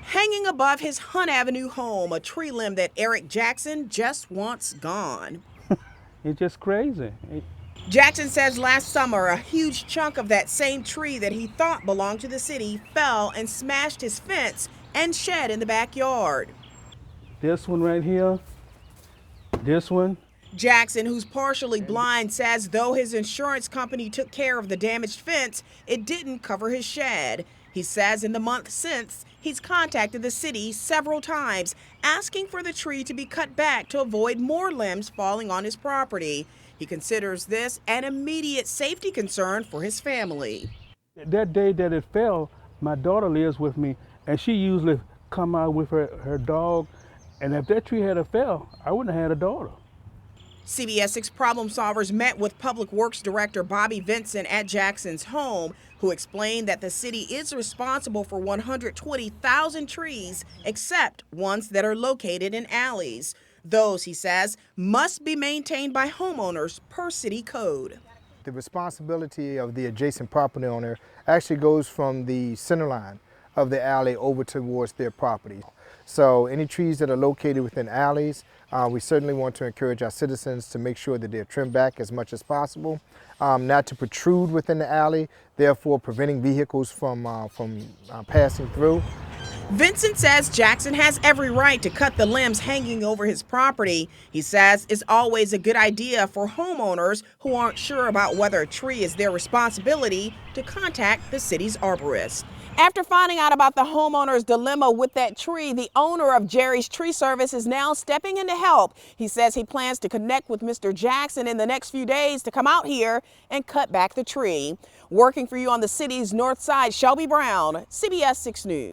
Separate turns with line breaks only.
Hanging above his Hunt Avenue home, a tree limb that Eric Jackson just wants gone.
It's just crazy.
Jackson says last summer, a huge chunk of that same tree that he thought belonged to the city fell and smashed his fence and shed in the backyard.
This one right here, this one.
Jackson, who's partially blind, says though his insurance company took care of the damaged fence, it didn't cover his shed. He says in the month since, he's contacted the city several times asking for the tree to be cut back to avoid more limbs falling on his property. He considers this an immediate safety concern for his family.
That day that it fell, my daughter lives with me, and she usually come out with her dog, and if that tree had fell, I wouldn't have had a daughter.
CBS 6 Problem Solvers met with Public Works Director Bobby Vincent at Jackson's home, who explained that the city is responsible for 120,000 trees, except ones that are located in alleys. Those, he says, must be maintained by homeowners per city code.
The responsibility of the adjacent property owner actually goes from the center line of the alley over towards their property. So any trees that are located within alleys, we certainly want to encourage our citizens to make sure that they're trimmed back as much as possible, not to protrude within the alley, therefore preventing vehicles from passing through.
Vincent says Jackson has every right to cut the limbs hanging over his property. He says it's always a good idea for homeowners who aren't sure about whether a tree is their responsibility to contact the city's arborist. After finding out about the homeowner's dilemma with that tree, the owner of Jerry's Tree Service is now stepping in to help. He says he plans to connect with Mr. Jackson in the next few days to come out here and cut back the tree. Working for you on the city's north side, Shelby Brown, CBS 6 News.